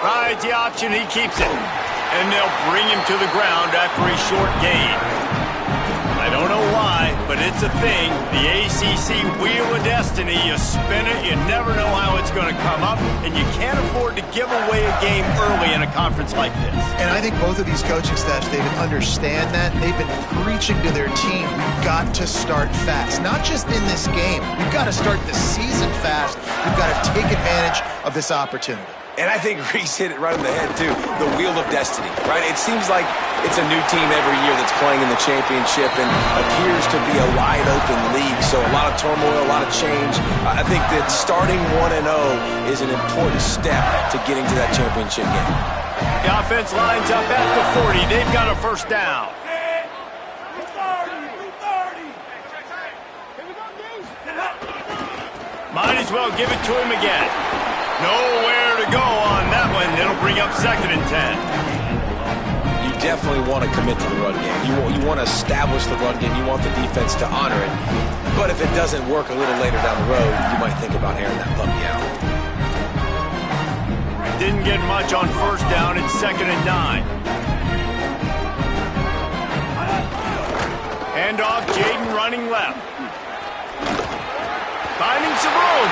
Rides the option, he keeps it. And they'll bring him to the ground after a short gain. I don't know why, but it's a thing. The ACC Wheel of Destiny, you spin it, you never know how it's going to come up, and you can't afford to give away a game early in a conference like this. And I think both of these coaching staffs, David, understand that. They've been preaching to their team, we've got to start fast. Not just in this game. We've got to start the season fast. We've got to take advantage of this opportunity. And I think Reese hit it right on the head, too. The Wheel of Destiny, right? It seems like it's a new team every year that's playing in the championship and appears to be a wide-open league. So a lot of turmoil, a lot of change. I think that starting 1-0 is an important step to getting to that championship game. The offense lines up at the 40. They've got a first down. Might as well give it to him again. Nowhere to go on that one. It'll bring up 2nd and 10. You definitely want to commit to the run game. You want to establish the run game. You want the defense to honor it. But if it doesn't work a little later down the road, you might think about airing that puppy out. Didn't get much on first down. It's 2nd and 9. Handoff, Jaden running left. Finding some room.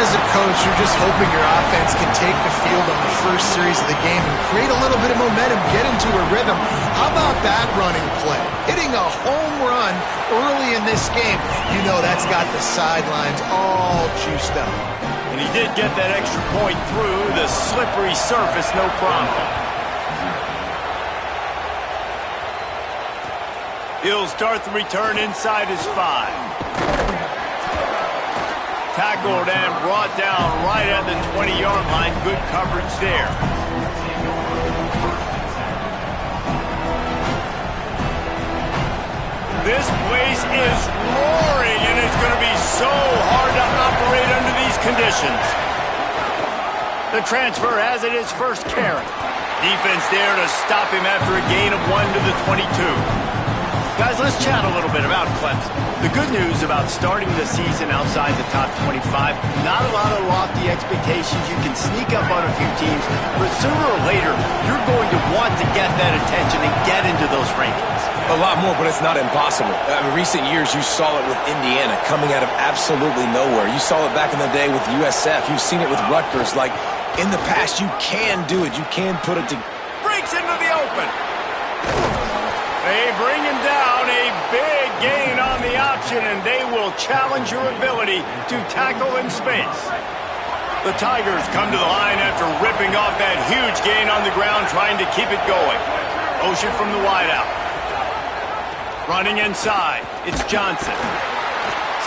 As a coach, you're just hoping your offense can take the field on the first series of the game and create a little bit of momentum, get into a rhythm. How about that running play? Hitting a home run early in this game. You know that's got the sidelines all juiced up. And he did get that extra point through the slippery surface, no problem. He'll start the return inside his 5. Tackled and brought down right at the 20-yard line. Good coverage there. This place is roaring, and it's going to be so hard to operate under these conditions. The transfer has it his first carry. Defense there to stop him after a gain of 1 to the 22. Guys, let's chat a little bit about Clemson. The good news about starting the season outside the top 25, not a lot of lofty expectations. You can sneak up on a few teams, but sooner or later, you're going to want to get that attention and get into those rankings. A lot more, but it's not impossible. In recent years, you saw it with Indiana coming out of absolutely nowhere. You saw it back in the day with USF. You've seen it with Rutgers. Like, in the past, you can do it. You can put it to... Breaks into the open. They bring him down, a big gain on the option, and they will challenge your ability to tackle in space. The Tigers come to the line after ripping off that huge gain on the ground, trying to keep it going. Motion from the wideout. Running inside, it's Johnson.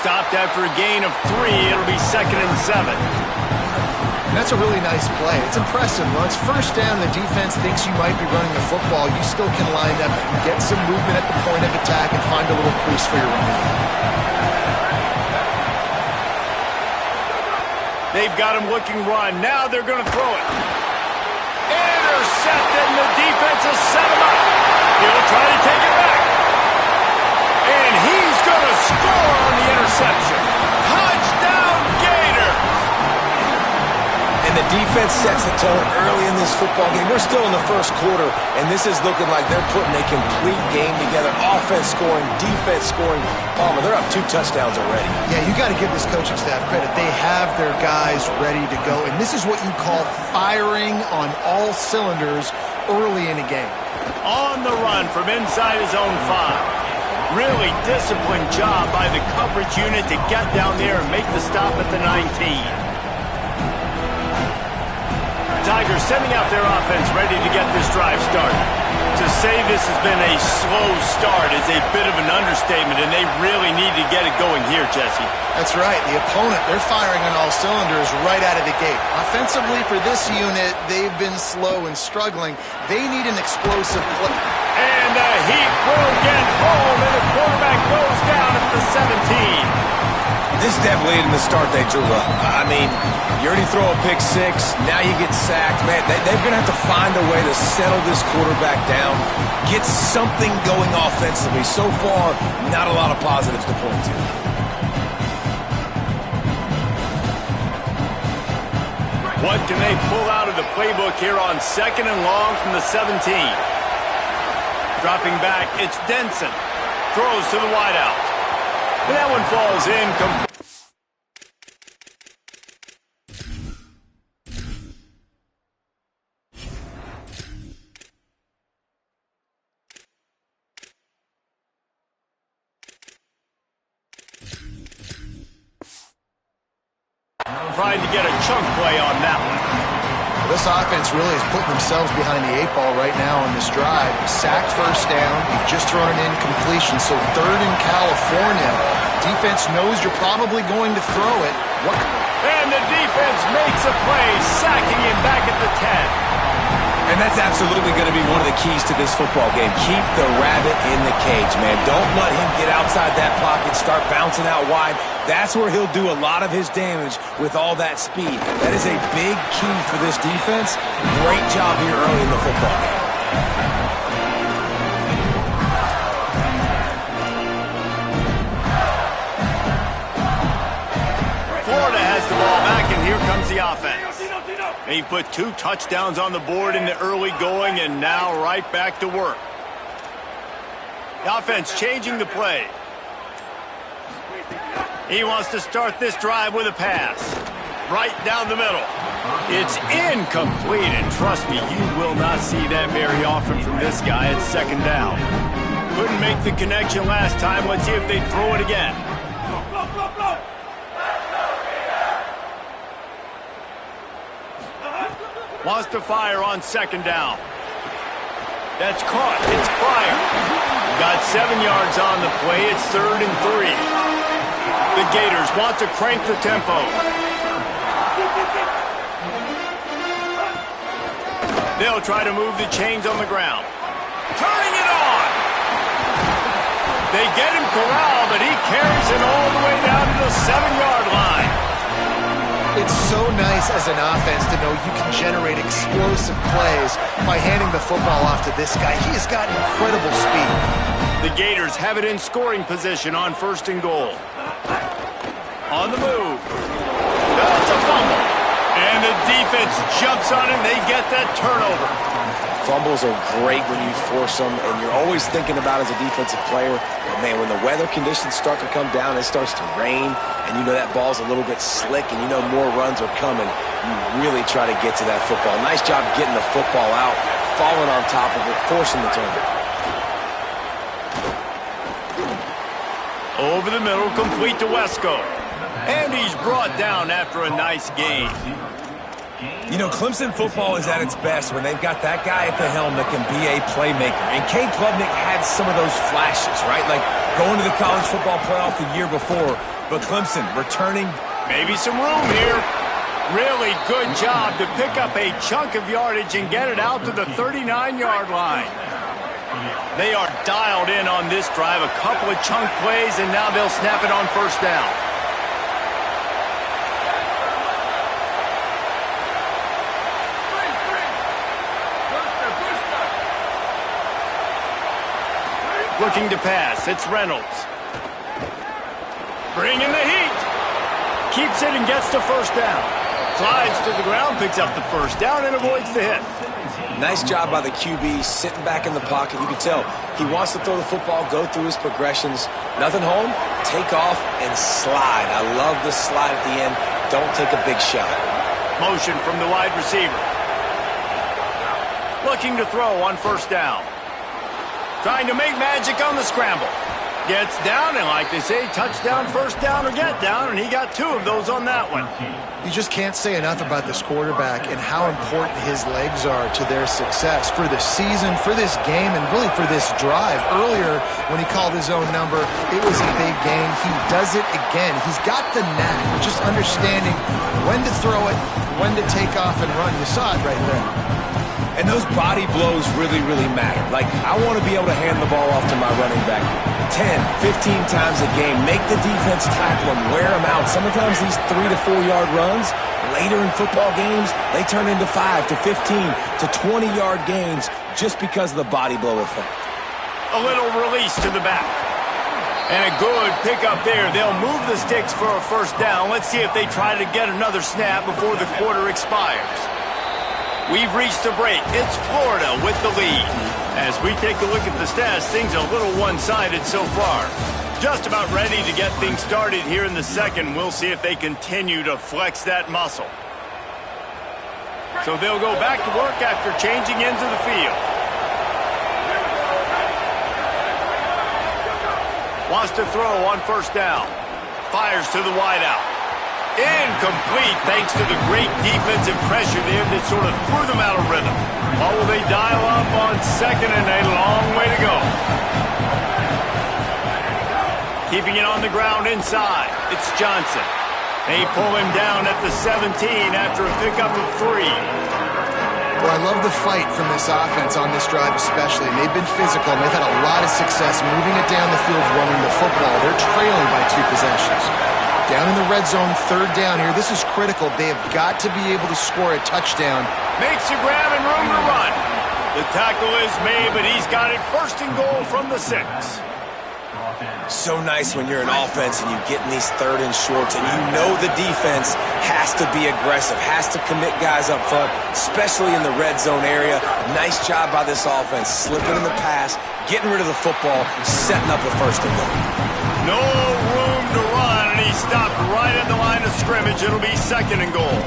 Stopped after a gain of 3, it'll be 2nd and 7. That's a really nice play. It's impressive. Once first down, the defense thinks you might be running the football. You still can line up and get some movement at the point of attack and find a little crease for your running. They've got him looking run. Now they're going to throw it. Intercepted, and the defense has set him up. He'll try to take it back. And he's going to score on the interception. Touchdown, Gator! And the defense sets the tone early in this football game. We're still in the first quarter, and this is looking like they're putting a complete game together. Offense scoring, defense scoring. Palmer, they're up 2 touchdowns already. Yeah, you got to give this coaching staff credit. They have their guys ready to go, and this is what you call firing on all cylinders early in a game. On the run from inside his own 5. Really disciplined job by the coverage unit to get down there and make the stop at the 19. Tigers sending out their offense ready to get this drive started. To say this has been a slow start is a bit of an understatement, and they really need to get it going here, Jesse. That's right. The opponent, they're firing on all cylinders right out of the gate. Offensively, for this unit, they've been slow and struggling. They need an explosive play. And the Heat will get home, and the quarterback goes down at the 17. This definitely isn't the start they drew up. I mean, you already throw a pick six, now you get sacked. Man, they're going to have to find a way to settle this quarterback down, get something going offensively. So far, not a lot of positives to point to. What can they pull out of the playbook here on 2nd and long from the 17? Dropping back, it's Denson. Throws to the wideout. And that one falls in. Trying to get a chunk play on that one. This offense really is putting themselves behind the 8 ball right now on this drive. Sacked first down. You've just thrown an incompletion. So 3rd in California. Defense knows you're probably going to throw it. And the defense makes a play, sacking him back at the 10. And that's absolutely going to be one of the keys to this football game. Keep the rabbit in the cage, man. Don't let him get outside that pocket, start bouncing out wide. That's where he'll do a lot of his damage with all that speed. That is a big key for this defense. Great job here early in the football game. Florida has the ball back, and here comes the offense. He put 2 touchdowns on the board in the early going, and now right back to work. The offense changing the play. He wants to start this drive with a pass. Right down the middle. It's incomplete, and trust me, you will not see that very often from this guy at 2nd down. Couldn't make the connection last time. Let's see if they throw it again. Wants to fire on 2nd down. That's caught. It's fired. Got 7 yards on the play. It's 3rd and 3. The Gators want to crank the tempo. They'll try to move the chains on the ground. Turning it on. They get him corralled, but he carries it all the way down to the 7-yard line. It's so nice as an offense to know you can generate explosive plays by handing the football off to this guy. He has got incredible speed. The Gators have it in scoring position on 1st and goal. On the move. That's a fumble. And the defense jumps on him. They get that turnover. Fumbles are great when you force them, and you're always thinking about as a defensive player, but man, when the weather conditions start to come down, it starts to rain, and you know that ball's a little bit slick, and you know more runs are coming, you really try to get to that football. Nice job getting the football out, falling on top of it, forcing the turnover. Over the middle, complete to Wesco. And he's brought down after a nice game. You know, Clemson football is at its best when they've got that guy at the helm that can be a playmaker. And Cade Klubnik had some of those flashes, right? Like going to the college football playoff the year before. But Clemson returning. Maybe some room here. Really good job to pick up a chunk of yardage and get it out to the 39-yard line. They are dialed in on this drive. A couple of chunk plays, and now they'll snap it on 1st down. Looking to pass. It's Reynolds. Bringing the heat. Keeps it and gets to 1st down. Slides to the ground, picks up the 1st down, and avoids the hit. Nice job by the QB, sitting back in the pocket. You can tell he wants to throw the football, go through his progressions. Nothing home, take off, and slide. I love the slide at the end. Don't take a big shot. Motion from the wide receiver. Looking to throw on 1st down. Trying to make magic on the scramble. Gets down, and like they say, touchdown, 1st down, or get down, and he got 2 of those on that one. You just can't say enough about this quarterback and how important his legs are to their success for the season, for this game, and really for this drive. Earlier, when he called his own number, it was a big game. He does it again. He's got the knack, just understanding when to throw it, when to take off and run. You saw it right there. And those body blows really, really matter. Like, I want to be able to hand the ball off to my running back. 10, 15 times a game. Make the defense tackle them, wear them out. Sometimes these 3 to 4 yard runs, later in football games, they turn into 5 to 15 to 20 yard gains just because of the body blow effect. A little release to the back. And a good pickup there. They'll move the sticks for a first down. Let's see if they try to get another snap before the quarter expires. We've reached the break. It's Florida with the lead. As we take a look at the stats, things are a little one-sided so far. Just about ready to get things started here in the second. We'll see if they continue to flex that muscle. So they'll go back to work after changing into the field. Wants to throw on first down. Fires to the wideout. Incomplete thanks to the great defensive pressure there that sort of threw them out of rhythm. Or will they dial up on second and a long way to go? Keeping it on the ground inside. It's Johnson. They pull him down at the 17 after a pickup of 3. Well, I love the fight from this offense on this drive especially. And they've been physical, and they've had a lot of success moving it down the field, running the football. They're trailing by 2 possessions. Down in the red zone, third down here. This is critical. They have got to be able to score a touchdown. Makes a grab and room to run. The tackle is made, but he's got it first and goal from the 6. So nice when you're an offense and you get in these third and shorts and you know the defense has to be aggressive, has to commit guys up front, especially in the red zone area. Nice job by this offense, slipping in the pass, getting rid of the football, setting up a first and goal. No room to run, and he stopped right at the line of scrimmage. It'll be second and goal.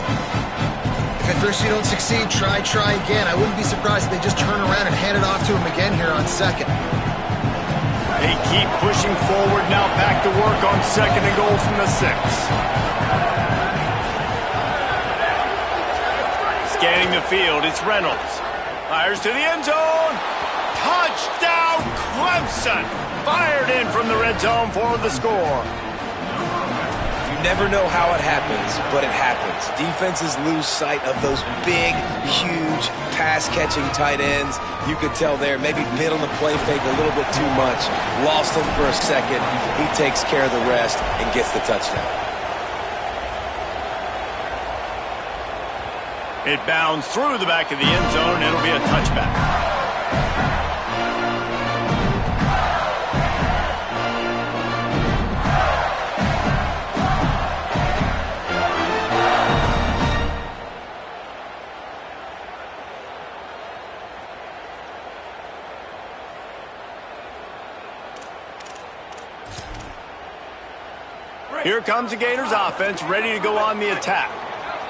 If at first you don't succeed, try again. I wouldn't be surprised if they just turn around and hand it off to him again here on second. They keep pushing forward, now back to work on second and goal from the 6. Scanning the field, it's Reynolds. Fires to the end zone. Touchdown, Clemson. Fired in from the red zone for the score. You never know how it happens, but it happens. Defenses lose sight of those big, huge, pass-catching tight ends. You could tell there, maybe bit on the play fake a little bit too much. Lost him for a second. He takes care of the rest and gets the touchdown. It bounds through the back of the end zone. It'll be a touchback. Here comes the Gators offense, ready to go on the attack.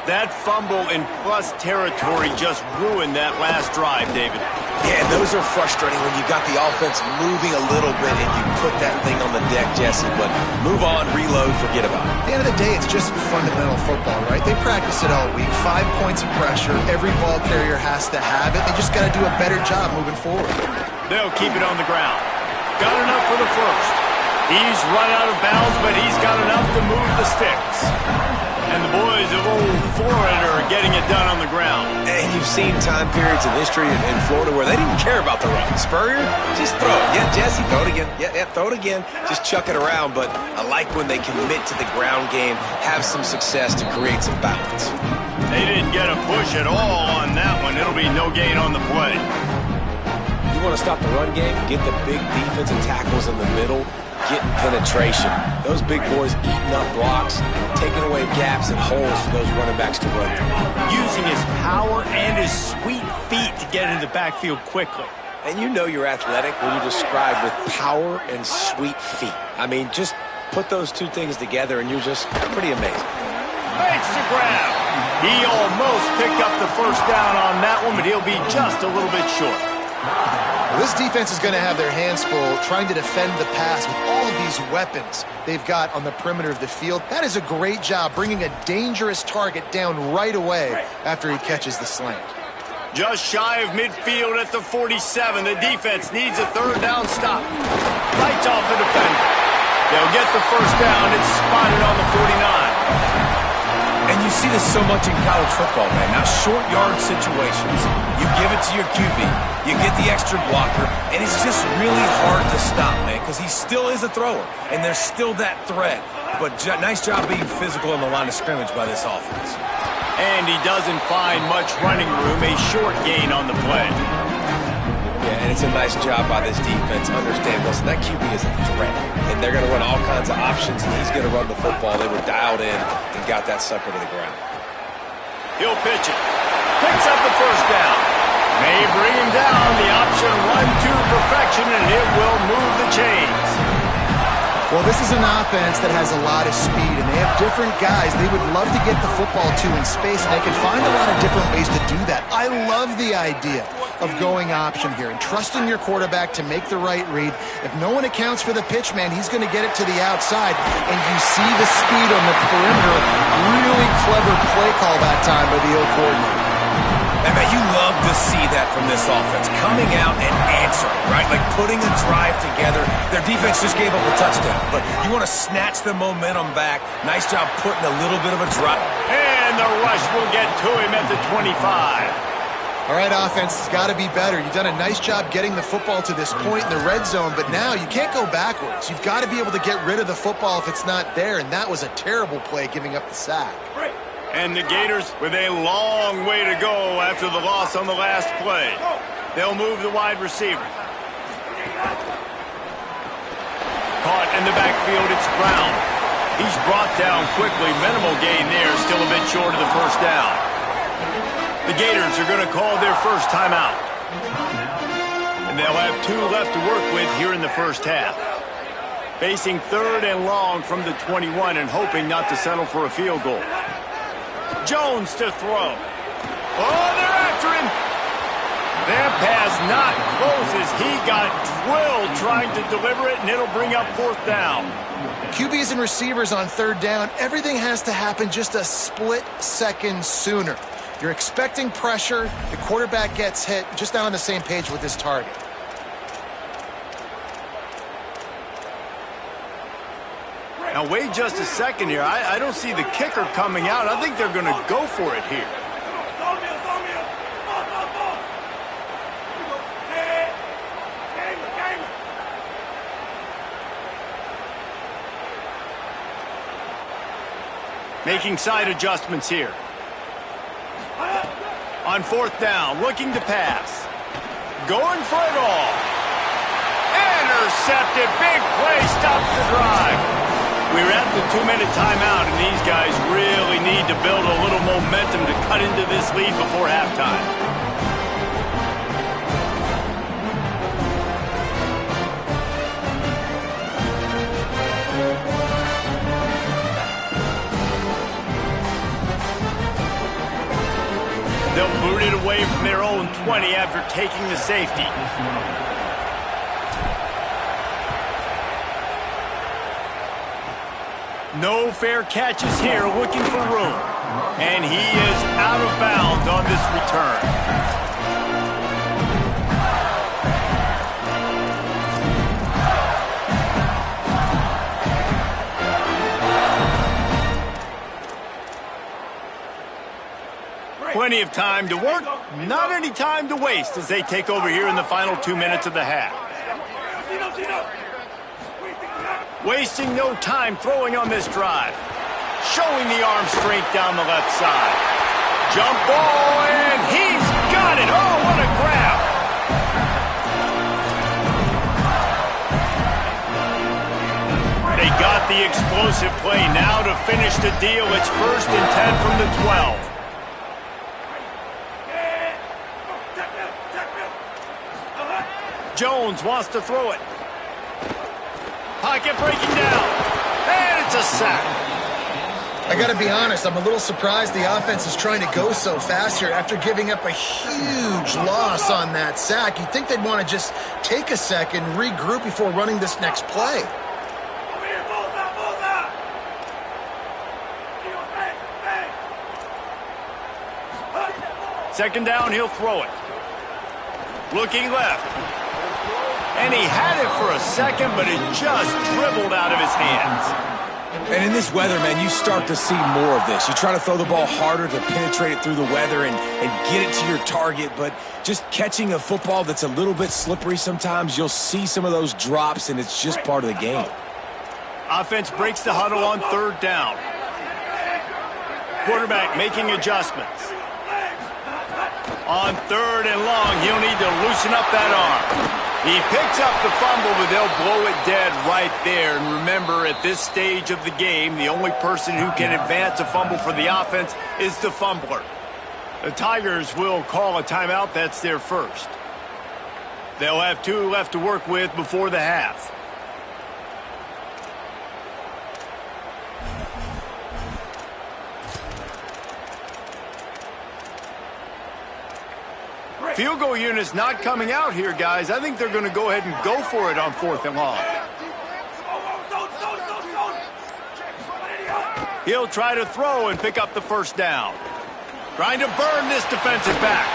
That fumble in plus territory just ruined that last drive, David. Yeah, those are frustrating when you got the offense moving a little bit and you put that thing on the deck, Jesse. But move on, reload, forget about it. At the end of the day, it's just fundamental football, right? They practice it all week. 5 points of pressure. Every ball carrier has to have it. They just got to do a better job moving forward. They'll keep it on the ground. Got enough for the first. He's run out of bounds, but he's got enough to move the sticks. And the boys of old Florida are getting it done on the ground. And you've seen time periods in history in Florida where they didn't care about the run. Spurrier, just throw it. Yeah, Jesse, throw it again. Yeah, throw it again. Just chuck it around. But I like when they commit to the ground game, have some success to create some balance. They didn't get a push at all on that one. It'll be no gain on the play. You want to stop the run game? Get the big defensive tackles in the middle. Getting penetration. Those big boys eating up blocks, taking away gaps and holes for those running backs to run through. Using his power and his sweet feet to get into the backfield quickly. And you know you're athletic when you describe with power and sweet feet. I mean, just put those two things together and you're just pretty amazing. Makes the grab. He almost picked up the first down on that one, but he'll be just a little bit short. Well, this defense is going to have their hands full trying to defend the pass with all of these weapons they've got on the perimeter of the field. That is a great job bringing a dangerous target down right away after he catches the slant. Just shy of midfield at the 47. The defense needs a third down stop. Fights off the defender. They'll get the first down. It's spotted on the 49. And you see this so much in college football, man. Now, short yard situations, you give it to your QB, you get the extra blocker, and it's just really hard to stop, man, because he still is a thrower, and there's still that threat. But nice job being physical in the line of scrimmage by this offense. And he doesn't find much running room, a short gain on the play. Yeah, and it's a nice job by this defense. Understand, listen, that QB is a threat, and they're going to run all kinds of options, and he's going to run the football. They were dialed in and got that sucker to the ground. He'll pitch it. Picks up the first down. May bring him down. The option run to perfection, and it will move the chains. Well, this is an offense that has a lot of speed, and they have different guys they would love to get the football to in space, and they can find a lot of different ways to do that. I love the idea of going option here and trusting your quarterback to make the right read. If no one accounts for the pitch, man, he's going to get it to the outside, and you see the speed on the perimeter. Really clever play call that time by the O coordinator. And man, you love to see that from this offense, coming out and answering, right? Like putting a drive together. Their defense just gave up a touchdown, but you want to snatch the momentum back. Nice job putting a little bit of a drive. And the rush will get to him at the 25. All right, offense, it's got to be better. You've done a nice job getting the football to this point in the red zone, but now you can't go backwards. You've got to be able to get rid of the football if it's not there, and that was a terrible play giving up the sack. And the Gators with a long way to go after the loss on the last play. They'll move the wide receiver. Caught in the backfield, it's Brown. He's brought down quickly. Minimal gain there, still a bit short of the first down. The Gators are going to call their first timeout. And they'll have 2 left to work with here in the first half. Facing 3rd and long from the 21 and hoping not to settle for a field goal. Jones to throw. Oh, they're after him. That pass not close as he got drilled trying to deliver it, and it'll bring up 4th down. QBs and receivers on 3rd down, everything has to happen just a split second sooner. You're expecting pressure, the quarterback gets hit, just not on the same page with his target. Now, wait just a second here. I don't see the kicker coming out. I think they're going to go for it here. Making side adjustments here. On 4th down, looking to pass. Going for it all. Intercepted. Big play stops the drive. We're at the 2-minute timeout, and these guys really need to build a little momentum to cut into this lead before halftime. They'll boot it away from their own 20 after taking the safety. No fair catches here, looking for room. And he is out of bounds on this return. Plenty of time to work, not any time to waste as they take over here in the final 2 minutes of the half. Wasting no time throwing on this drive. Showing the arm strength down the left side. Jump ball, and he's got it. Oh, what a grab. They got the explosive play now to finish the deal. It's 1st and 10 from the 12. Jones wants to throw it. Pocket breaking down. And it's a sack. I got to be honest, I'm a little surprised the offense is trying to go so fast here after giving up a huge loss on that sack. You'd think they'd want to just take a second, regroup before running this next play. Second down, he'll throw it. Looking left. And he had it for a second, but it just dribbled out of his hands. And in this weather, man, you start to see more of this. You try to throw the ball harder to penetrate it through the weather and get it to your target, but just catching a football that's a little bit slippery sometimes, you'll see some of those drops, and it's just part of the game. Offense breaks the huddle on third down. Quarterback making adjustments. On third and long, he'll need to loosen up that arm. He picks up the fumble, but they'll blow it dead right there. And remember, at this stage of the game, the only person who can advance a fumble for the offense is the fumbler. The Tigers will call a timeout. That's their first. They'll have 2 left to work with before the half. Field goal unit's not coming out here, guys. I think they're going to go ahead and go for it on 4th and long. He'll try to throw and pick up the first down. Trying to burn this defensive back.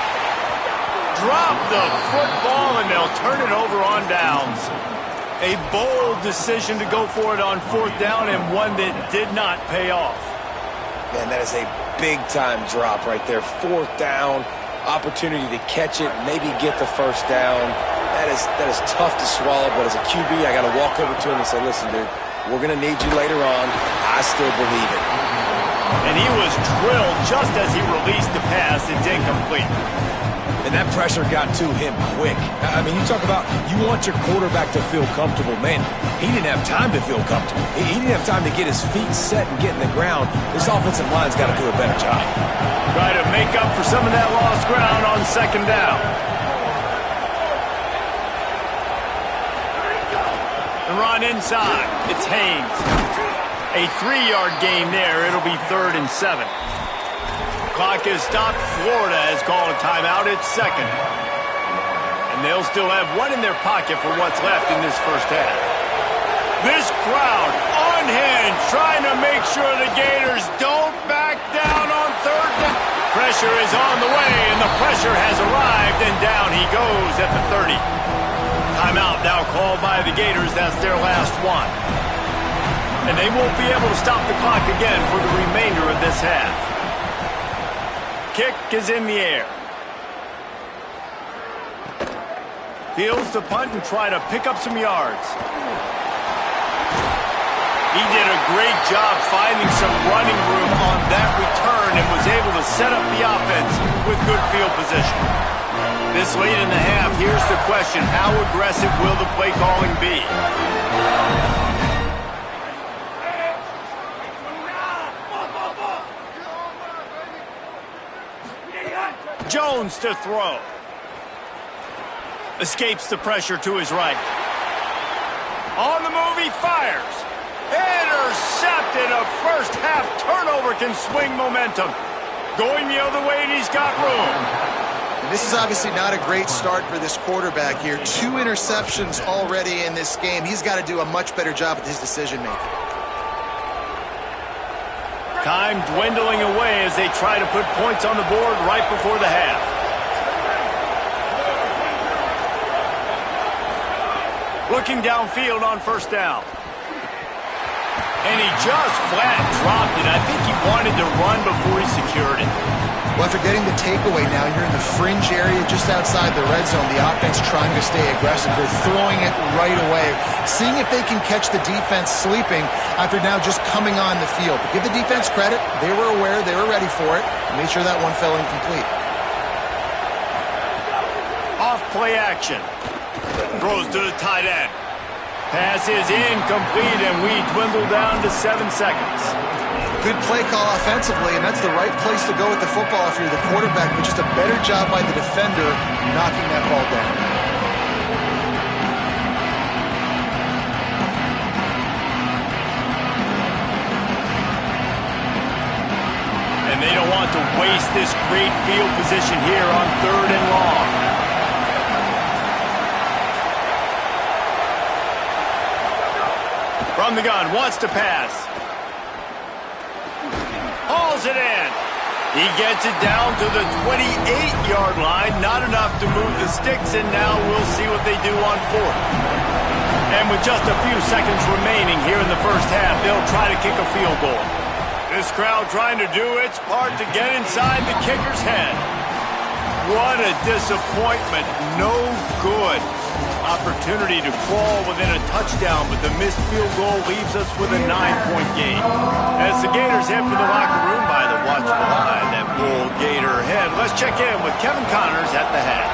Drop the football, and they'll turn it over on downs. A bold decision to go for it on 4th down, and one that did not pay off. Man, that is a big-time drop right there. 4th down. Opportunity to catch it, maybe get the first down. That is tough to swallow, but as a QB, I got to walk over to him and say, listen, dude, we're going to need you later on. I still believe it. And he was drilled just as he released the pass. It's incomplete. And that pressure got to him quick. I mean, you talk about you want your quarterback to feel comfortable. Man, he didn't have time to feel comfortable. He didn't have time to get his feet set and get in the ground. This offensive line's got to do a better job. Try to make up for some of that lost ground on 2nd down. The run inside. It's Haynes. A 3-yard gain there. It'll be 3rd and 7. Clock is stopped. Florida has called a timeout. It's 2nd. And they'll still have 1 in their pocket for what's left in this first half. This crowd unhinged, trying to make sure the Gators don't back down on 3rd down. Pressure is on the way, and the pressure has arrived, and down he goes at the 30. Timeout now called by the Gators. That's their last one. And they won't be able to stop the clock again for the remainder of this half. Kick is in the air. Fields to punt and try to pick up some yards. He did a great job finding some running room on that return and was able to set up the offense with good field position. This late in the half, here's the question: how aggressive will the play calling be? Jones to throw. Escapes the pressure to his right. On the move, he fires. Intercepted. A first half turnover can swing momentum. Going the other way, and he's got room. And this is obviously not a great start for this quarterback here. 2 interceptions already in this game. He's got to do a much better job with his decision-making. Time dwindling away as they try to put points on the board right before the half. Looking downfield on 1st down. And he just flat dropped it. I think he wanted to run before he secured it. Well, after getting the takeaway now, you're in the fringe area just outside the red zone. The offense trying to stay aggressive. They're throwing it right away, seeing if they can catch the defense sleeping after now just coming on the field. But give the defense credit. They were aware. They were ready for it. Made sure that one fell incomplete. Off play action. Throws to the tight end. Pass is incomplete, and we dwindle down to 7 seconds. Good play call offensively, and that's the right place to go with the football if you're the quarterback, but just a better job by the defender knocking that ball down. And they don't want to waste this great field position here on 3rd and long. From the gun, wants to pass. Hauls it in. He gets it down to the 28-yard line. Not enough to move the sticks, and now we'll see what they do on 4th. And with just a few seconds remaining here in the first half, they'll try to kick a field goal. This crowd trying to do its part to get inside the kicker's head. What a disappointment. No good. Opportunity to crawl within a touchdown, but the missed field goal leaves us with a 9-point game. As the Gators head for the locker room by the watchful eye that will Gator head, let's check in with Kevin Connors at the half.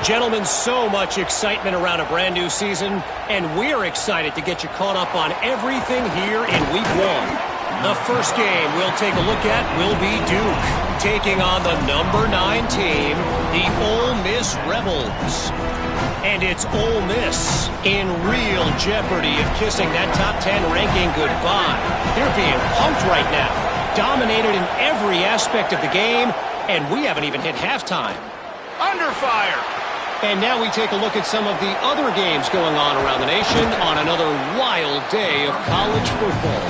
Gentlemen, so much excitement around a brand new season, and we're excited to get you caught up on everything here in Week 1. The first game we'll take a look at will be Duke, taking on the number 9 team, the Ole Miss Rebels. And it's Ole Miss in real jeopardy of kissing that top 10 ranking goodbye. They're being pumped right now, dominated in every aspect of the game, and we haven't even hit halftime. Under fire! And now we take a look at some of the other games going on around the nation on another wild day of college football.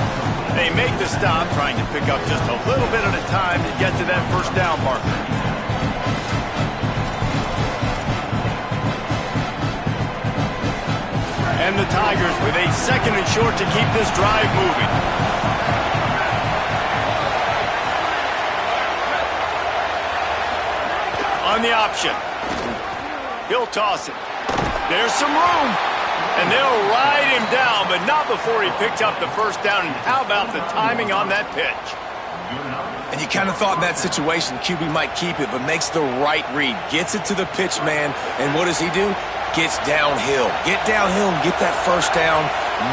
They make the stop, trying to pick up just a little bit at a time to get to that first down marker. And the Tigers with a 2nd and short to keep this drive moving. On the option. He'll toss it. There's some room. And they'll ride him down, but not before he picked up the first down. And how about the timing on that pitch? And you kind of thought in that situation QB might keep it, but makes the right read. Gets it to the pitch man, and what does he do? Gets downhill. Get downhill and get that first down.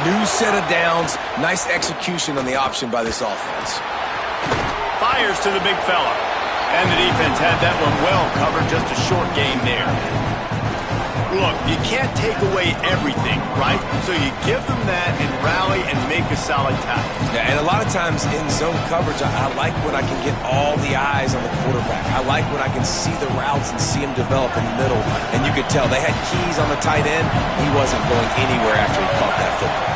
New set of downs. Nice execution on the option by this offense. Fires to the big fella. And the defense had that one well covered. Just a short game there. Look, you can't take away everything, right? So you give them that and rally and make a solid tackle. Yeah, and a lot of times in zone coverage, I like when I can get all the eyes on the quarterback. I like when I can see the routes and see him develop in the middle. And you could tell they had keys on the tight end. He wasn't going anywhere after he caught that football.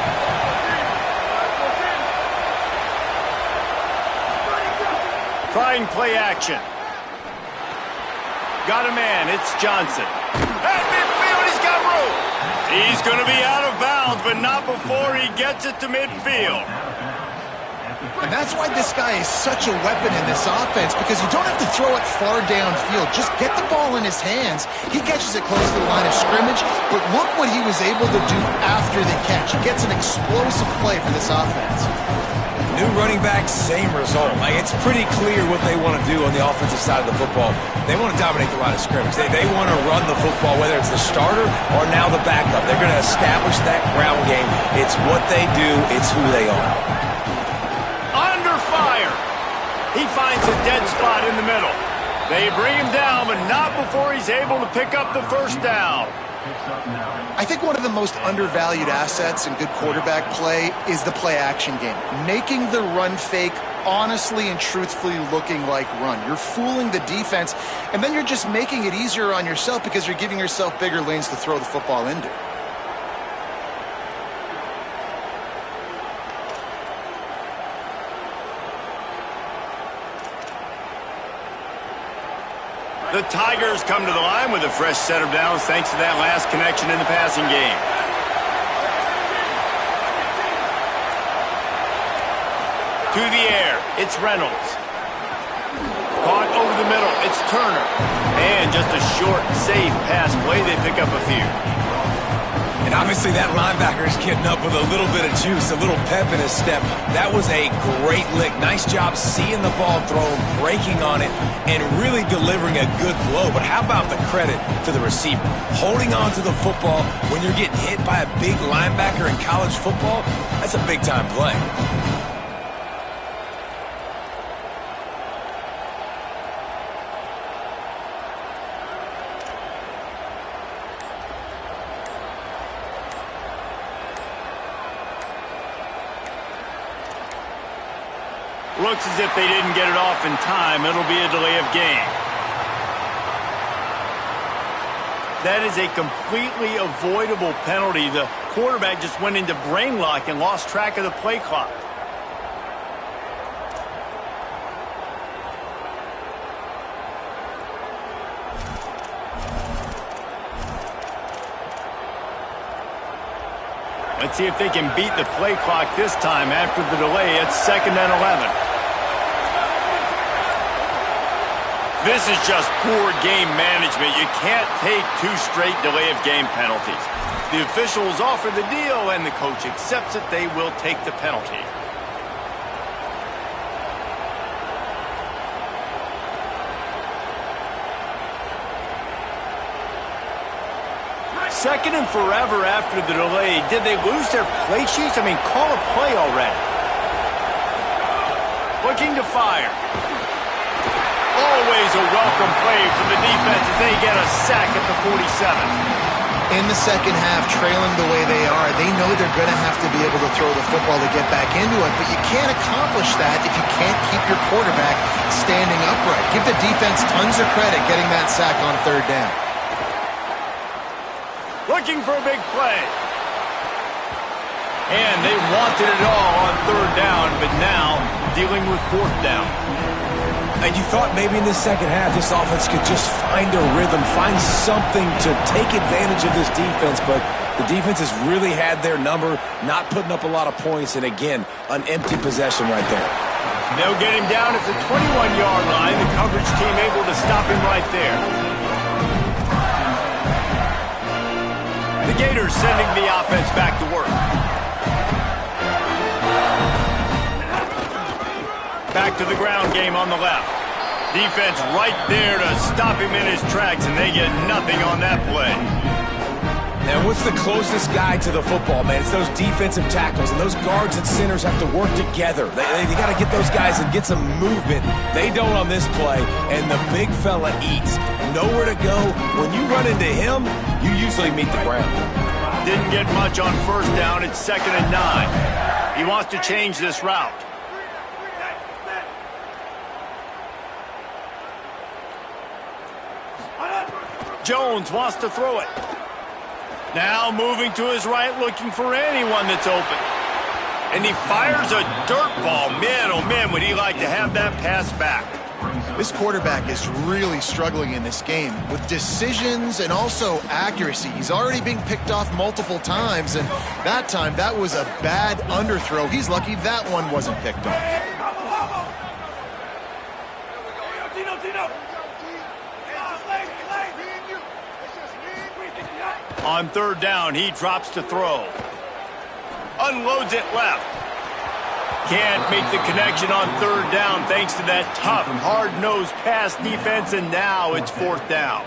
Trying play action. Got a man. It's Johnson. At midfield, he's got room. He's going to be out of bounds, but not before he gets it to midfield. And that's why this guy is such a weapon in this offense, because you don't have to throw it far downfield. Just get the ball in his hands. He catches it close to the line of scrimmage, but look what he was able to do after the catch. He gets an explosive play for this offense. New running back, same result. Like, it's pretty clear what they want to do on the offensive side of the football. They want to dominate the line of scrimmage. They want to run the football, whether it's the starter or now the backup. They're going to establish that ground game. It's what they do. It's who they are. Under fire. He finds a dead spot in the middle. They bring him down, but not before he's able to pick up the first down. I think one of the most undervalued assets in good quarterback play is the play-action game. Making the run fake honestly and truthfully looking like run. You're fooling the defense, and then you're just making it easier on yourself because you're giving yourself bigger lanes to throw the football into. The Tigers come to the line with a fresh set of downs thanks to that last connection in the passing game. To the air, it's Reynolds. Caught over the middle, it's Turner. And just a short, safe pass play, they pick up a few. And obviously that linebacker is getting up with a little bit of juice, a little pep in his step. That was a great lick. Nice job seeing the ball thrown, breaking on it, and really delivering a good blow. But how about the credit to the receiver? Holding on to the football when you're getting hit by a big linebacker in college football, that's a big-time play. Looks as if they didn't get it off in time. It'll be a delay of game. That is a completely avoidable penalty. The quarterback just went into brain lock and lost track of the play clock. Let's see if they can beat the play clock this time after the delay. It's 2nd and 11. This is just poor game management. You can't take 2 straight delay of game penalties. The officials offer the deal, and the coach accepts it. They will take the penalty. Second and forever after the delay. Did they lose their play sheets? I mean, call a play already. Looking to fire. Always a welcome play for the defense as they get a sack at the 47. In the second half, trailing the way they are, they know they're going to have to be able to throw the football to get back into it, but you can't accomplish that if you can't keep your quarterback standing upright. Give the defense tons of credit getting that sack on 3rd down. Looking for a big play. And they wanted it all on 3rd down, but now dealing with 4th down. And you thought maybe in the second half this offense could just find a rhythm, find something to take advantage of this defense, but the defense has really had their number, not putting up a lot of points, and again, an empty possession right there. They'll get him down at the 21-yard line. The coverage team able to stop him right there. The Gators sending the offense back to work. Back to the ground game on the left. Defense right there to stop him in his tracks, and they get nothing on that play. And what's the closest guy to the football, man? It's those defensive tackles, and those guards and centers have to work together. They got to get those guys and get some movement. They don't on this play, and the big fella eats. Nowhere to go. When you run into him, you usually meet the ground. Didn't get much on 1st down. It's 2nd and 9. He wants to change this route. Jones wants to throw it. Now moving to his right, looking for anyone that's open. And he fires a dirt ball. Man, oh man, would he like to have that pass back. This quarterback is really struggling in this game with decisions and also accuracy. He's already being picked off multiple times, and that time that was a bad underthrow. He's lucky that one wasn't picked off. On 3rd down, he drops to throw. Unloads it left. Can't make the connection on 3rd down thanks to that tough, hard-nosed pass defense, and now it's 4th down.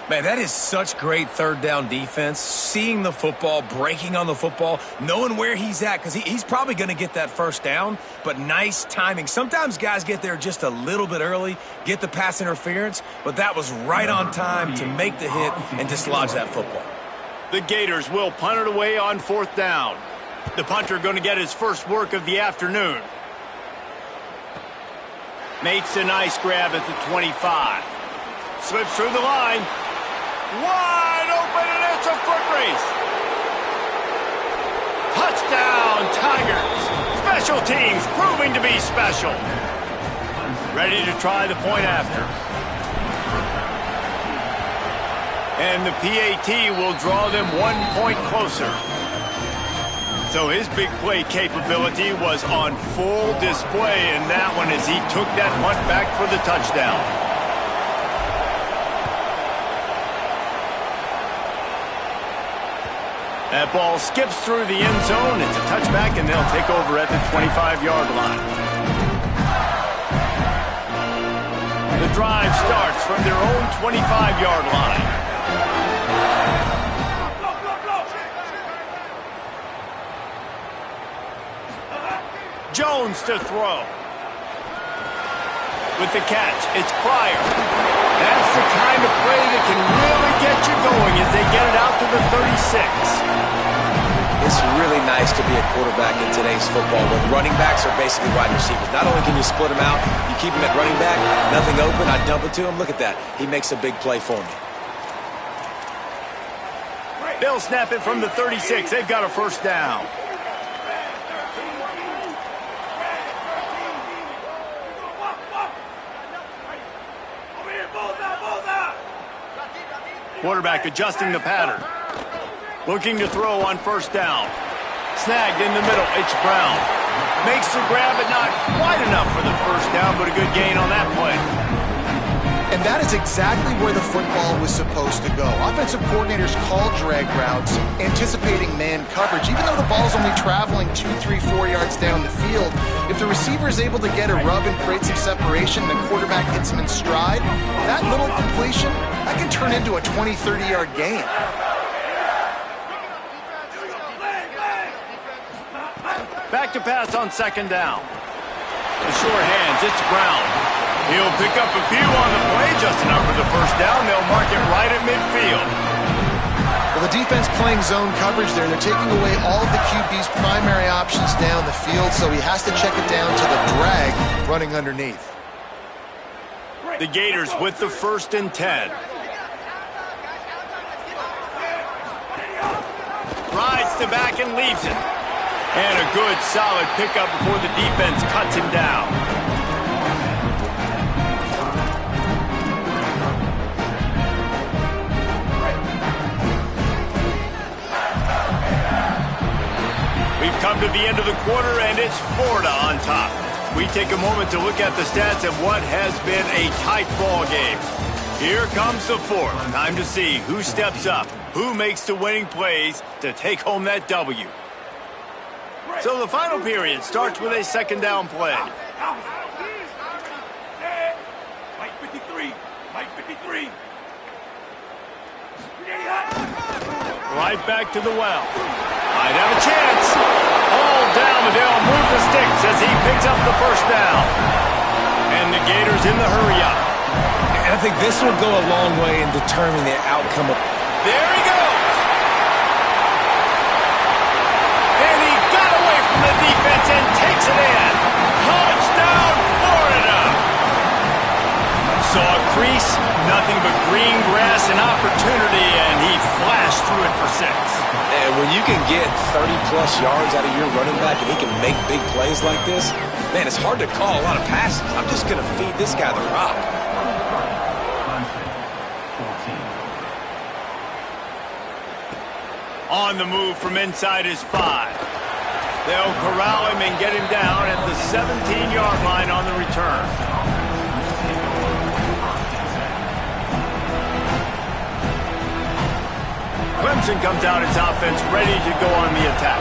Man, that is such great 3rd down defense. Seeing the football, breaking on the football, knowing where he's at, because he's probably going to get that 1st down, but nice timing. Sometimes guys get there just a little bit early, get the pass interference, but that was right on time to make the hit and dislodge that football. The Gators will punt it away on 4th down. The punter going to get his first work of the afternoon. Makes a nice grab at the 25. Slips through the line. Wide open, and it's a foot race. Touchdown, Tigers. Special teams proving to be special. Ready to try the point after. And the PAT will draw them 1 point closer. So his big play capability was on full display in that one as he took that punt back for the touchdown. That ball skips through the end zone. It's a touchback, and they'll take over at the 25-yard line. The drive starts from their own 25-yard line. Jones to throw. With the catch, it's Pryor. That's the kind of play that can really get you going as they get it out to the 36. It's really nice to be a quarterback in today's football when running backs are basically wide receivers. Not only can you split them out, you keep them at running back, nothing open, I dump it to him. Look at that. He makes a big play for me. They'll snap it from the 36. They've got a 1st down. Quarterback adjusting the pattern. Looking to throw on 1st down. Snagged in the middle, it's Brown. Makes the grab, but not quite enough for the first down, but a good gain on that play. And that is exactly where the football was supposed to go. Offensive coordinators call drag routes, anticipating man coverage. Even though the ball's only traveling 2, 3, 4 yards down the field, if the receiver is able to get a rub and create some separation, the quarterback hits him in stride, that little completion, that can turn into a 20, 30-yard gain. Back to pass on second down. The short hands, it's Brown. He'll pick up a few on the play, just enough for the first down. They'll mark it right at midfield. Well, the defense playing zone coverage there. They're taking away all of the QB's primary options down the field, so he has to check it down to the drag running underneath. The Gators with the 1st and 10. Rides to back and leaves it. And a good, solid pickup before the defense cuts him down. We've come to the end of the quarter, and it's Florida on top. We take a moment to look at the stats of what has been a tight ball game. Here comes the fourth. Time to see who steps up, who makes the winning plays to take home that W. So the final period starts with a second down play. Mike 53. Mike 53. Right back to the well. Might have a chance. All down, but they'll move the sticks as he picks up the first down. And the Gators in the hurry up. And I think this will go a long way in determining the outcome of... There he goes. And he got away from the defense and takes it in. Touchdown, Florida. Saw a crease, nothing but green grass and opportunity, and he flashed through it for 6. And when you can get 30-plus yards out of your running back and he can make big plays like this, man, it's hard to call a lot of passes. I'm just going to feed this guy the rock. On the move from inside his 5. They'll corral him and get him down at the 17-yard line on the return. Clemson comes out its offense ready to go on the attack.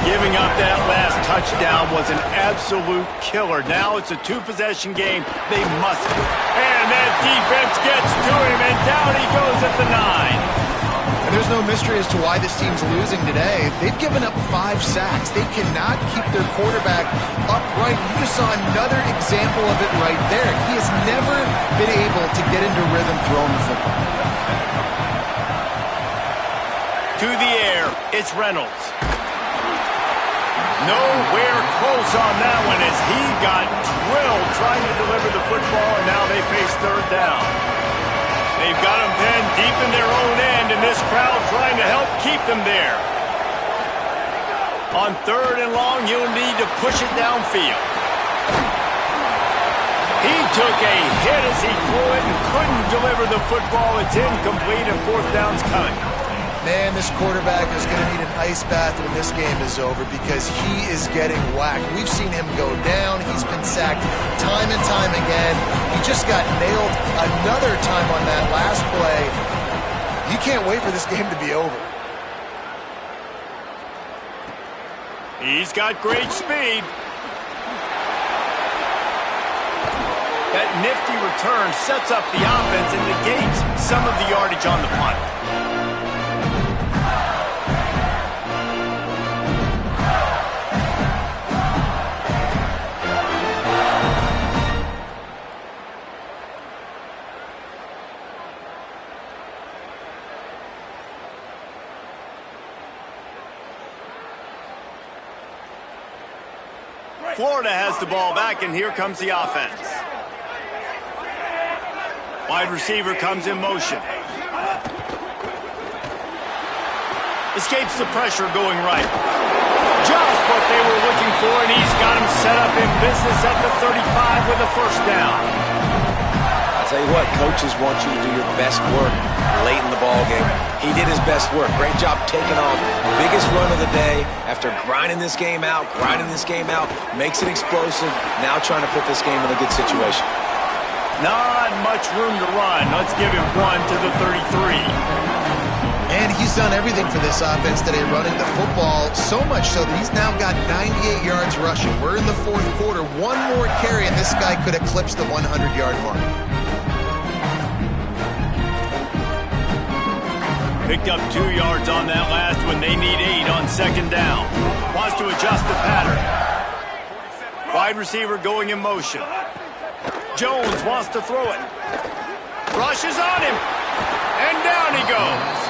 Giving up that last touchdown was an absolute killer. Now it's a 2-possession game. They must. And that defense gets to him, and down he goes at the 9. And there's no mystery as to why this team's losing today. They've given up 5 sacks. They cannot keep their quarterback upright. You just saw another example of it right there. He has never been able to get into rhythm throwing the football. To the air, it's Reynolds. Nowhere close on that one as he got drilled trying to deliver the football, and now they face third down. They've got him pinned deep in their own end, and this crowd trying to help keep them there. On 3rd and long, you'll need to push it downfield. He took a hit as he threw it and couldn't deliver the football. It's incomplete, and 4th down's coming. Man, this quarterback is going to need an ice bath when this game is over because he is getting whacked. We've seen him go down. He's been sacked time and time again. He just got nailed another time on that last play. You can't wait for this game to be over. He's got great speed. That nifty return sets up the offense and negates some of the yardage on the punt. Florida has the ball back, and here comes the offense. Wide receiver comes in motion. Escapes the pressure going right. Just what they were looking for, and he's got him set up in business at the 35 with a first down. I'll tell you what, coaches want you to do your best work late in the ball game. He did his best work. Great job taking off. Biggest run of the day after grinding this game out, makes it explosive. Now trying to put this game in a good situation. Not much room to run. Let's give him 1 to the 33. And he's done everything for this offense today, running the football, so much so that he's now got 98 yards rushing. We're in the fourth quarter. One more carry, and this guy could eclipse the 100-yard mark. Picked up 2 yards on that last one. They need 8 on second down. Wants to adjust the pattern. Wide receiver going in motion. Jones wants to throw it. Rushes on him. And down he goes.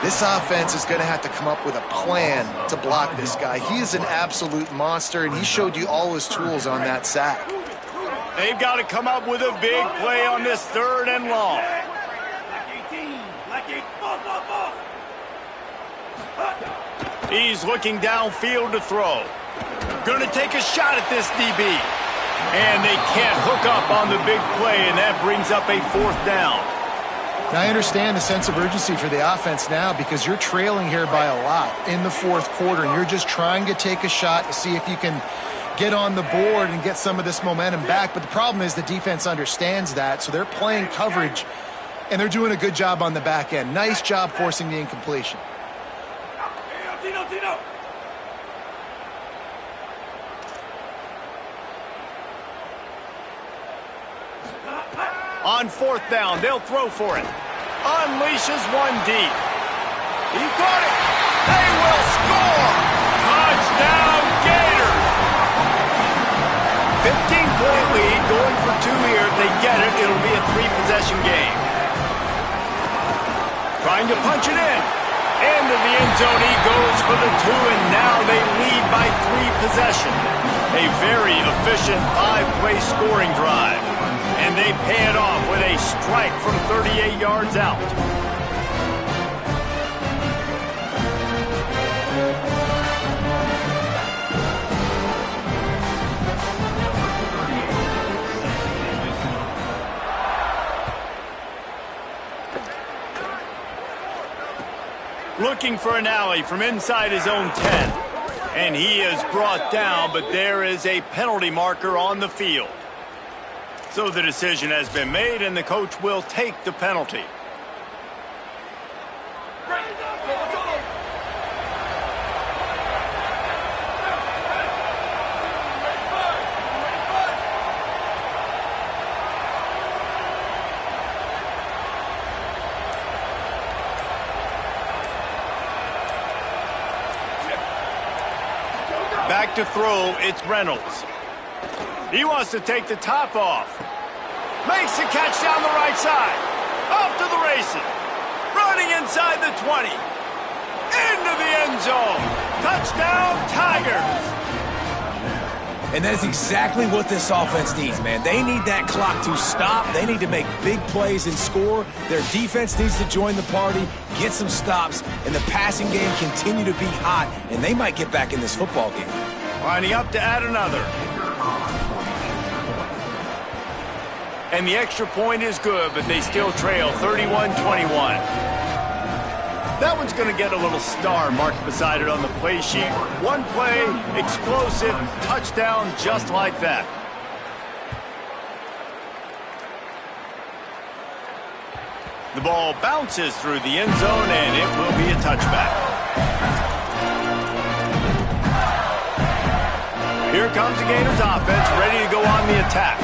This offense is going to have to come up with a plan to block this guy. He is an absolute monster, and he showed you all his tools on that sack. They've got to come up with a big play on this 3rd and long. He's looking downfield to throw. Going to take a shot at this DB. And they can't hook up on the big play, and that brings up a 4th down. Now, I understand the sense of urgency for the offense now because you're trailing here by a lot in the fourth quarter, and you're just trying to take a shot to see if you can get on the board and get some of this momentum back. But the problem is the defense understands that, so they're playing coverage, and they're doing a good job on the back end. Nice job forcing the incompletion. Tino. On 4th down, they'll throw for it. Unleashes one deep. He got it. They will score. Touchdown, Gators. 15-point lead, going for 2 here. If they get it, it'll be a 3-possession game. Trying to punch it in. Into the end zone he goes for the 2, and now they lead by 3 possessions. A very efficient 5-play scoring drive. And they pay it off with a strike from 38 yards out. Looking for an alley from inside his own 10. And he is brought down, but there is a penalty marker on the field. So the decision has been made, and the coach will take the penalty. Back to throw, it's Reynolds. He wants to take the top off. Makes the catch down the right side. Off to the races. Running inside the 20. Into the end zone. Touchdown, Tigers. And that is exactly what this offense needs, man. They need that clock to stop. They need to make big plays and score. Their defense needs to join the party, get some stops, and the passing game continue to be hot, and they might get back in this football game. Lining up to add another. And the extra point is good, but they still trail 31-21. That one's going to get a little star marked beside it on the play sheet. One play, explosive, touchdown, just like that. The ball bounces through the end zone, and it will be a touchback. Here comes the Gators offense, ready to go on the attack.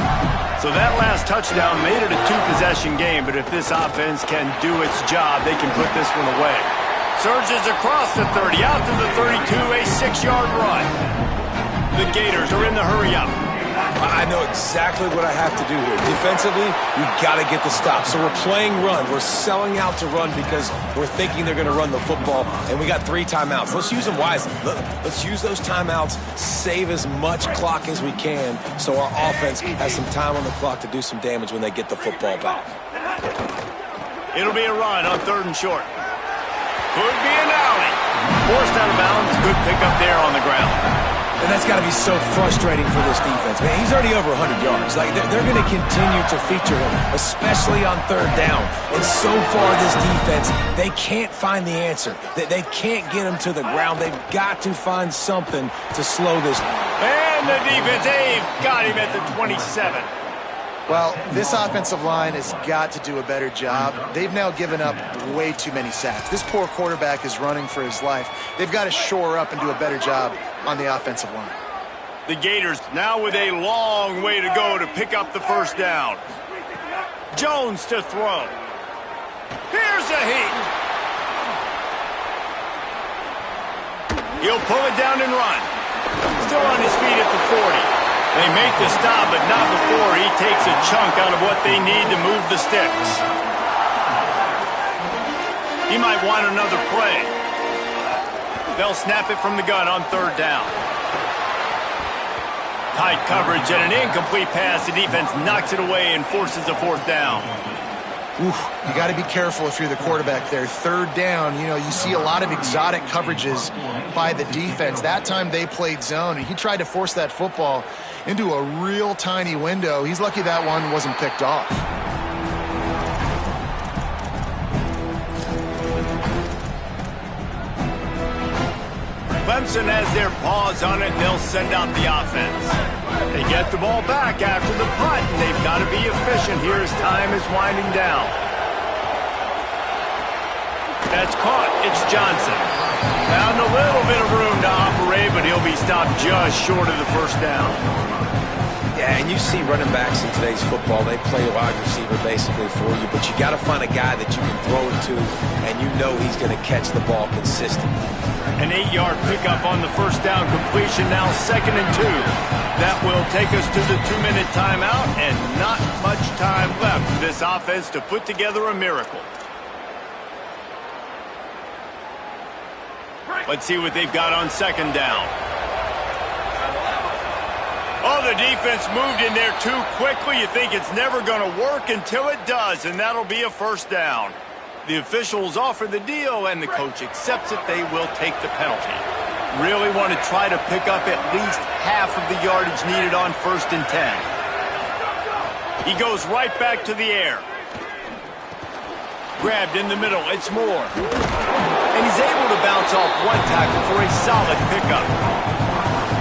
So that last touchdown made it a 2-possession game, but if this offense can do its job, they can put this one away. Surges across the 30, out to the 32, a 6-yard run. The Gators are in the hurry-up. I know exactly what I have to do here. Defensively, we've got to get the stop. So we're playing run. We're selling out to run because we're thinking they're going to run the football, and we got 3 timeouts. Let's use them wisely. Let's use those timeouts, save as much clock as we can so our offense has some time on the clock to do some damage when they get the football back. It'll be a run on 3rd and short. Could be an alley. Forced out of bounds. Good pickup there on the ground. And that's got to be so frustrating for this defense. Man, he's already over 100 yards. Like, they're going to continue to feature him, especially on third down. And so far, this defense, they can't find the answer. They can't get him to the ground. They've got to find something to slow this. And the defense, they've got him at the 27. Well, this offensive line has got to do a better job. They've now given up way too many sacks. This poor quarterback is running for his life. They've got to shore up and do a better job on the offensive line. The Gators now with a long way to go to pick up the first down. Jones to throw. Here's a heat. He'll pull it down and run. Still on his feet at the 40. They make the stop, but not before he takes a chunk out of what they need to move the sticks. He might want another play. They'll snap it from the gun on third down. Tight coverage and an incomplete pass. The defense knocks it away and forces a fourth down. Oof, you got to be careful if you're the quarterback there. Third down, you see a lot of exotic coverages by the defense. That time they played zone, and he tried to force that football into a real tiny window. He's lucky that one wasn't picked off. Clemson has their paws on it, and they'll send out the offense. They get the ball back after the punt, and they've got to be efficient here as time is winding down. That's caught. It's Johnson. Found a little bit of room to operate, but he'll be stopped just short of the first down. Yeah, and you see running backs in today's football, they play a wide receiver basically for you, but you got to find a guy that you can throw it to, and you know he's going to catch the ball consistently. An 8-yard pickup on the first down completion, now 2nd and 2. That will take us to the 2-minute timeout, and not much time left for this offense to put together a miracle. Let's see what they've got on 2nd down. Oh, the defense moved in there too quickly. You think it's never going to work until it does, and that'll be a first down. The officials offer the deal, and the coach accepts it. They will take the penalty. Really want to try to pick up at least half of the yardage needed on 1st and 10. He goes right back to the air. Grabbed in the middle. It's Moore. And he's able to bounce off one tackle for a solid pickup.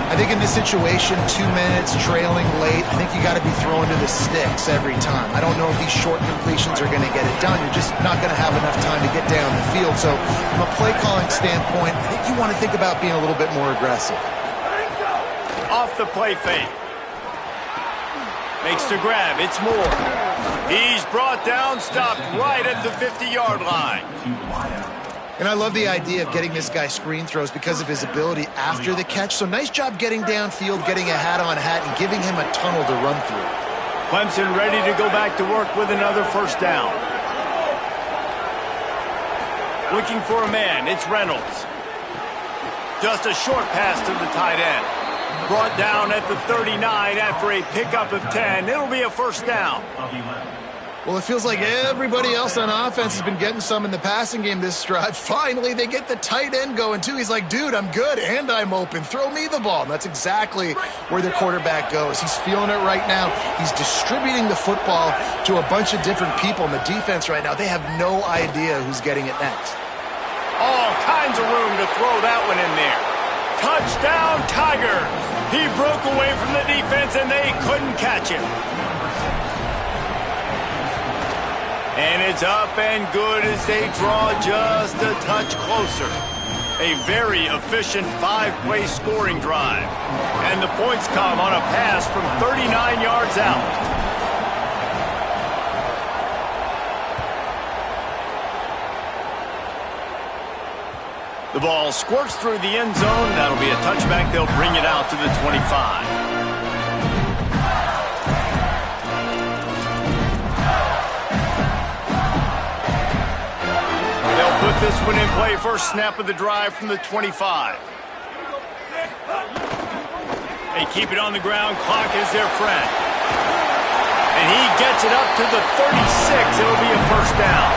I think in this situation, 2 minutes, trailing late, I think you got to be throwing to the sticks every time. I don't know if these short completions are going to get it done. You're just not going to have enough time to get down the field. So from a play calling standpoint, I think you want to think about being a little bit more aggressive. Off the play fake. Makes the grab. It's Moore. He's brought down, stopped right at the 50-yard line. And I love the idea of getting this guy screen throws because of his ability after the catch. So nice job getting downfield, getting a hat-on-hat, and giving him a tunnel to run through. Clemson ready to go back to work with another first down. Looking for a man. It's Reynolds. Just a short pass to the tight end. Brought down at the 39 after a pickup of 10. It'll be a first down. Well, it feels like everybody else on offense has been getting some in the passing game this drive. Finally, they get the tight end going, too. He's like, dude, I'm good, and I'm open. Throw me the ball. And that's exactly where their quarterback goes. He's feeling it right now. He's distributing the football to a bunch of different people. And the defense right now, they have no idea who's getting it next. All kinds of room to throw that one in there. Touchdown, Tiger. He broke away from the defense, and they couldn't catch him. And it's up and good as they draw just a touch closer. A very efficient 5-play scoring drive. And the points come on a pass from 39 yards out. The ball squirts through the end zone. That'll be a touchback. They'll bring it out to the 25. Put this one in play. First snap of the drive from the 25. They keep it on the ground. Clock is their friend. And he gets it up to the 36. It'll be a first down.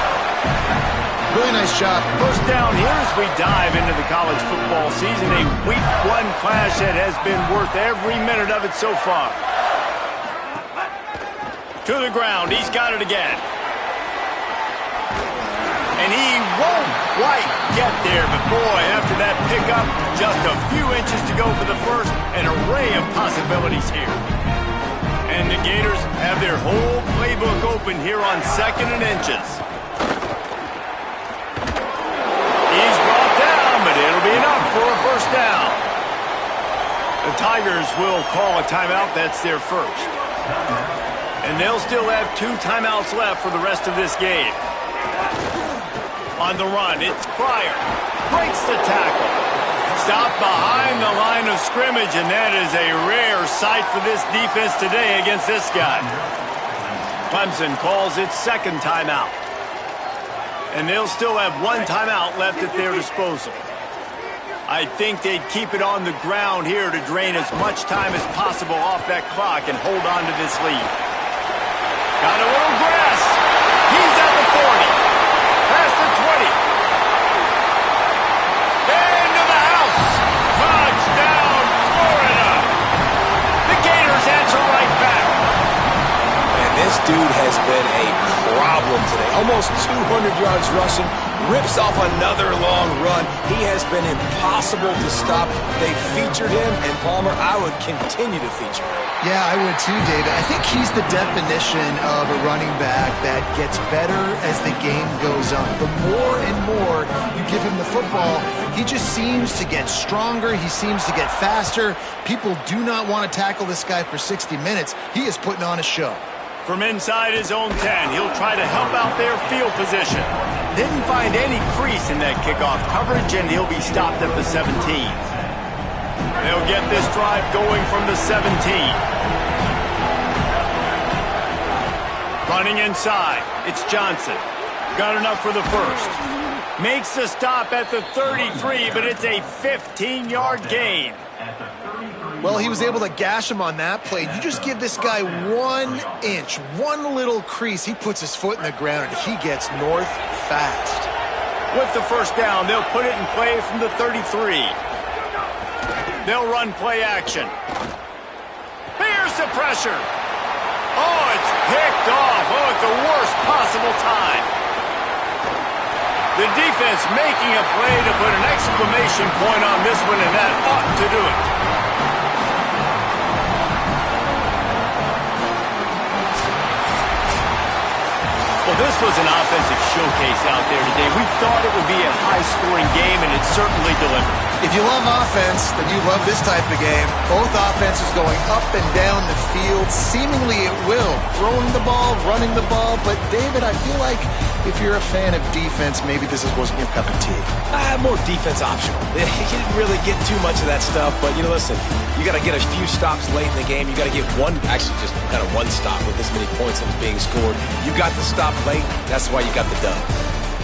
Really nice job. First down here as we dive into the college football season. A Week 1 clash that has been worth every minute of it so far. To the ground. He's got it again. And he won't quite get there. But, boy, after that pickup, just a few inches to go for the first. An array of possibilities here. And the Gators have their whole playbook open here on 2nd and inches. He's brought down, but it'll be enough for a first down. The Tigers will call a timeout. That's their first. And they'll still have 2 timeouts left for the rest of this game. On the run, it's Pryor. Breaks the tackle. Stopped behind the line of scrimmage, and that is a rare sight for this defense today against this guy. Clemson calls its 2nd timeout. And they'll still have 1 timeout left at their disposal. I think they'd keep it on the ground here to drain as much time as possible off that clock and hold on to this lead. Got a little grass. He's at the 40. Past the 20. Into the house. Touchdown, Florida. The Gators answer right back. And this dude has been a problem today. Almost 200 yards rushing. Rips off another long run. He has been impossible to stop. They featured him, and Palmer, I would continue to feature him. Yeah, I would too, David. I think he's the definition of a running back that gets better as the game goes on. The more and more you give him the football, he just seems to get stronger. He seems to get faster. People do not want to tackle this guy for 60 minutes. He is putting on a show. From inside his own 10, he'll try to help out their field position. Didn't find any crease in that kickoff coverage, and he'll be stopped at the 17. They'll get this drive going from the 17. Running inside, it's Johnson. Got enough for the first. Makes the stop at the 33, but it's a 15-yard gain. Well, he was able to gash him on that play. You just give this guy 1 inch, one little crease. He puts his foot in the ground, and he gets north fast. With the first down, they'll put it in play from the 33. They'll run play action. Here's the pressure. Oh, it's picked off. Oh, at the worst possible time. The defense making a play to put an exclamation point on this one, and that ought to do it. Well, this was an offensive showcase out there today. We thought it would be a high-scoring game, and it certainly delivered. If you love offense, then you love this type of game. Both offenses going up and down the field, seemingly at will. Throwing the ball, running the ball. But, David, I feel like if you're a fan of defense, maybe this wasn't your cup of tea. More defense optional. You didn't really get too much of that stuff, but, listen, you got to get a few stops late in the game. You got to get just kind of one stop with this many points that was being scored. You got the stop late. That's why you got the dub.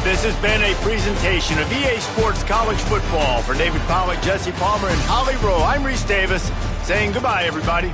This has been a presentation of EA Sports College Football. For David Pollack, Jesse Palmer, and Holly Rowe, I'm Reese Davis saying goodbye, everybody.